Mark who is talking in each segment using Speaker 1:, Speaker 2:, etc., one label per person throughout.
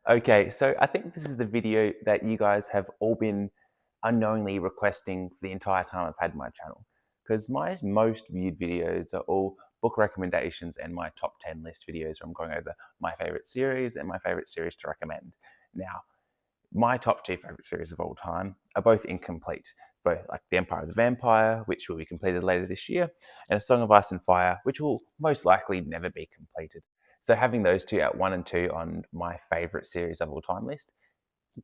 Speaker 1: Okay, so I think this is the video that you guys have all been unknowingly requesting for the entire time I've had my channel. Because my most viewed videos are all book recommendations and my top 10 list videos where I'm going over my favorite series and my favorite series to recommend. Now, my top two favorite series of all time are both incomplete, both like The Empire of the Vampire, which will be completed later this year, and A Song of Ice and Fire, which will most likely never be completed. So having those two at 1 and 2 on my favorite series of all time list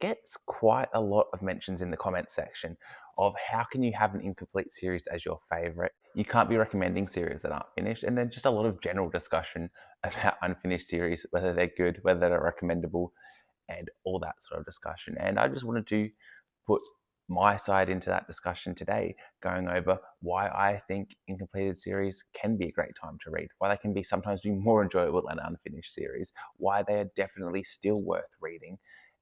Speaker 1: gets quite a lot of mentions in the comments section of how can you have an incomplete series as your favorite? You can't be recommending series that aren't finished, and then just a lot of general discussion about unfinished series, whether they're good, whether they're recommendable, and all that sort of discussion. And I just wanted to put my side into that discussion today, going over why I think incompleted series can be a great time to read, why they can be sometimes be more enjoyable than unfinished series, why they are definitely still worth reading,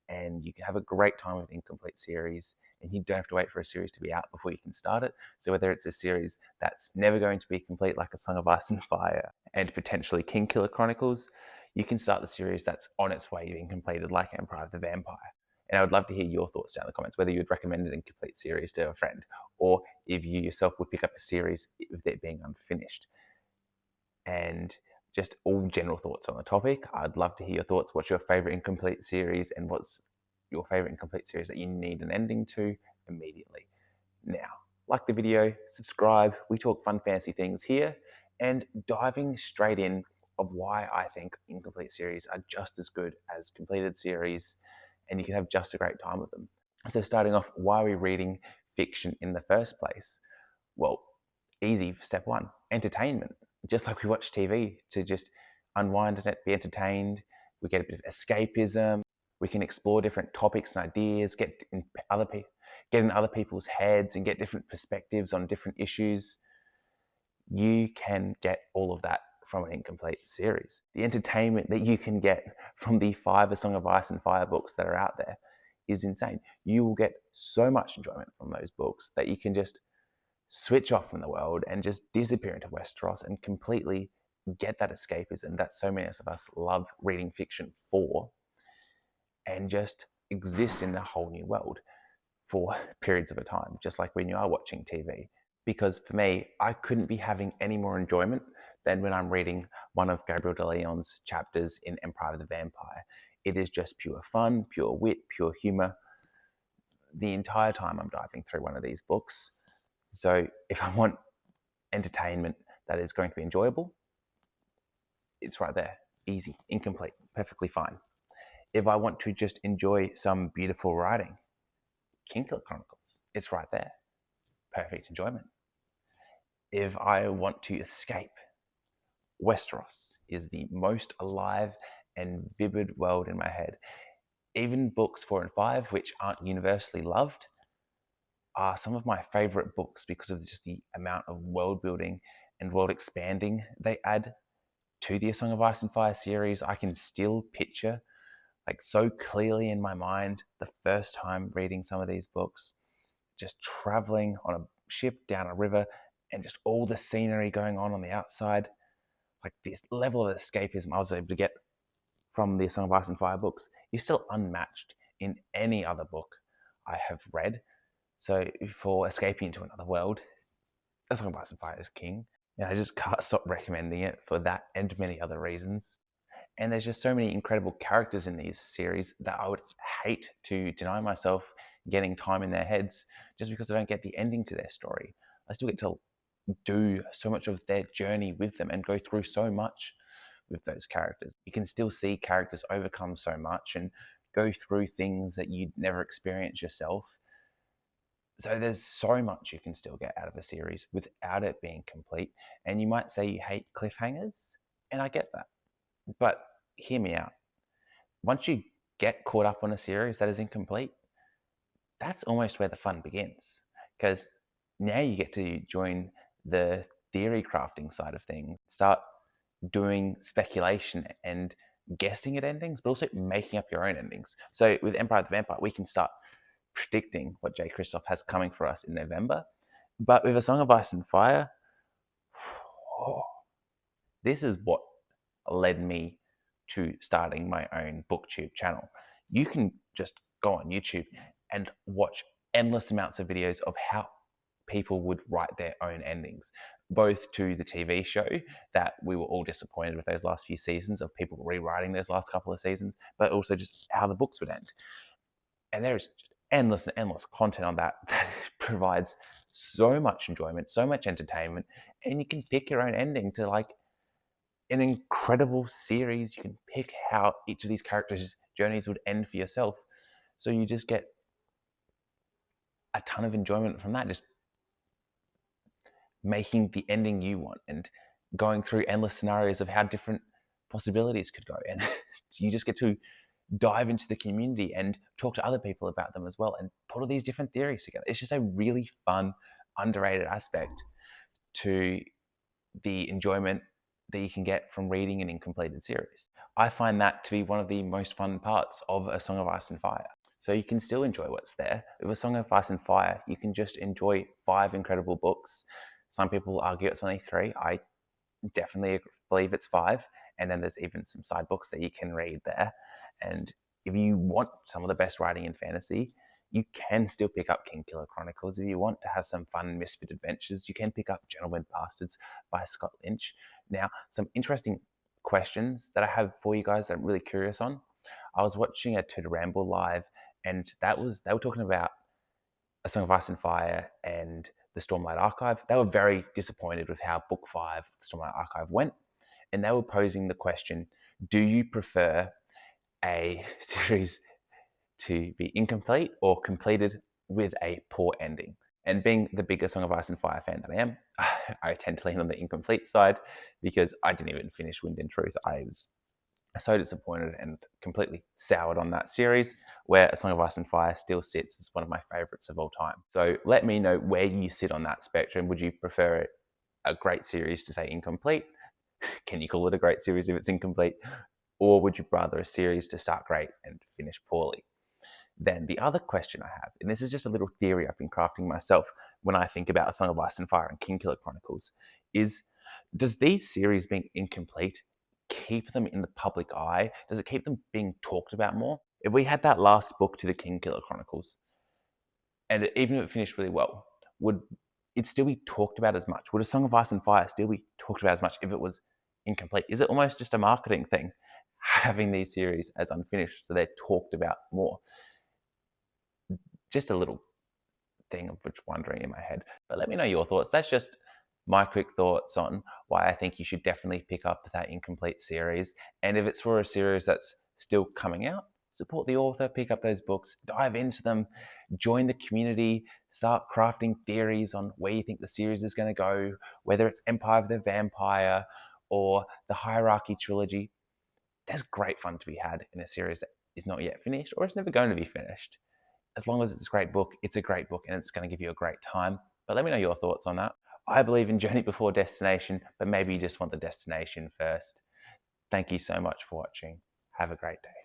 Speaker 1: and you can have a great time with incomplete series, and you don't have to wait for a series to be out before you can start it. So whether it's a series that's never going to be complete, like A Song of Ice and Fire, and potentially Kingkiller Chronicles, you can start the series that's on its way being completed, like Empire of the Vampire. And I would love to hear your thoughts down in the comments, whether you would recommend an incomplete series to a friend, or if you yourself would pick up a series with it being unfinished. And just all general thoughts on the topic. I'd love to hear your thoughts. What's your favorite incomplete series, and what's your favorite incomplete series that you need an ending to immediately? Now, like the video, subscribe. We talk fun, fancy things here, and diving straight in of why I think incomplete series are just as good as completed series, and you can have just a great time with them. So, starting off, why are we reading fiction in the first place? Well, easy, step one, entertainment. Just like we watch TV to just unwind and be entertained, we get a bit of escapism. We can explore different topics and ideas, get in other people's heads, and get different perspectives on different issues. You can get all of that from an incomplete series. The entertainment that you can get from the 5 A Song of Ice and Fire books that are out there is insane. You will get so much enjoyment from those books that you can just switch off from the world and just disappear into Westeros and completely get that escapism that so many of us love reading fiction for, and just exist in a whole new world for periods of a time, just like when you are watching TV. Because for me, I couldn't be having any more enjoyment than when I'm reading one of Gabriel de Leon's chapters in Empire of the Vampire. It is just pure fun, pure wit, pure humor the entire time I'm diving through one of these books. So if I want entertainment that is going to be enjoyable, it's right there. Easy, incomplete, perfectly fine. If I want to just enjoy some beautiful writing, Kingkiller Chronicles, it's right there. Perfect enjoyment. If I want to escape, Westeros is the most alive and vivid world in my head. Even books 4 and 5, which aren't universally loved, are some of my favorite books because of just the amount of world building and world expanding they add to the A Song of Ice and Fire series. I can still picture, like, so clearly in my mind, the first time reading some of these books, just traveling on a ship down a river and just all the scenery going on the outside. Like, this level of escapism I was able to get from the A Song of Ice and Fire books is still unmatched in any other book I have read. So for escaping into another world, A Song of Ice and Fire is king. And I just can't stop recommending it for that and many other reasons. And there's just so many incredible characters in these series that I would hate to deny myself getting time in their heads just because I don't get the ending to their story. I still get to do so much of their journey with them and go through so much with those characters. You can still see characters overcome so much and go through things that you'd never experience yourself. So there's so much you can still get out of a series without it being complete. And you might say you hate cliffhangers, and I get that. But hear me out. Once you get caught up on a series that is incomplete, that's almost where the fun begins. Because now you get to join the theory crafting side of things, start doing speculation and guessing at endings, but also making up your own endings. So with Empire of the Vampire, we can start predicting what J. Christoph has coming for us in November. But with A Song of Ice and Fire, this is what led me to starting my own booktube channel. You can just go on YouTube and watch endless amounts of videos of how people would write their own endings, both to the TV show that we were all disappointed with those last few seasons of people rewriting those last couple of seasons, but also just how the books would end. And there's just endless and endless content on that provides so much enjoyment, so much entertainment, and you can pick your own ending to like an incredible series. You can pick how each of these characters' journeys would end for yourself. So you just get a ton of enjoyment from that, just making the ending you want and going through endless scenarios of how different possibilities could go. And you just get to dive into the community and talk to other people about them as well and put all these different theories together. It's just a really fun, underrated aspect to the enjoyment that you can get from reading an incompleted series. I find that to be one of the most fun parts of A Song of Ice and Fire. So you can still enjoy what's there. With A Song of Ice and Fire, you can just enjoy 5 incredible books. Some people argue it's only 3. I definitely believe it's 5. And then there's even some side books that you can read there. And if you want some of the best writing in fantasy, you can still pick up Kingkiller Chronicles. If you want to have some fun misfit adventures, you can pick up Gentlemen Bastards by Scott Lynch. Now, some interesting questions that I have for you guys that I'm really curious on. I was watching a Tutor Ramble live, and they were talking about A Song of Ice and Fire and the Stormlight Archive. They were very disappointed with how Book 5 of the Stormlight Archive went, and they were posing the question, do you prefer a series to be incomplete or completed with a poor ending? And being the bigger Song of Ice and Fire fan that I am, I tend to lean on the incomplete side because I didn't even finish Wind and Truth. I was so disappointed and completely soured on that series, where A Song of Ice and Fire still sits as one of my favorites of all time. So let me know where you sit on that spectrum. Would you prefer a great series to say incomplete? Can you call it a great series if it's incomplete? Or would you rather a series to start great and finish poorly? Then the other question I have, and this is just a little theory I've been crafting myself when I think about A Song of Ice and Fire and Kingkiller Chronicles, is does these series being incomplete keep them in the public eye? Does it keep them being talked about more? If we had that last book to the Kingkiller Chronicles, and even if it finished really well, would it still be talked about as much? Would A Song of Ice and Fire still be talked about as much if it was incomplete? Is it almost just a marketing thing, having these series as unfinished so they're talked about more? Just a little thing of which wondering in my head. But let me know your thoughts. That's just my quick thoughts on why I think you should definitely pick up that incomplete series. And if it's for a series that's still coming out, support the author, pick up those books, dive into them, join the community, start crafting theories on where you think the series is going to go, whether it's Empire of the Vampire or the Hierarchy trilogy. There's great fun to be had in a series that is not yet finished or is never going to be finished. As long as it's a great book, it's a great book and it's going to give you a great time. But let me know your thoughts on that. I believe in journey before destination, but maybe you just want the destination first. Thank you so much for watching. Have a great day.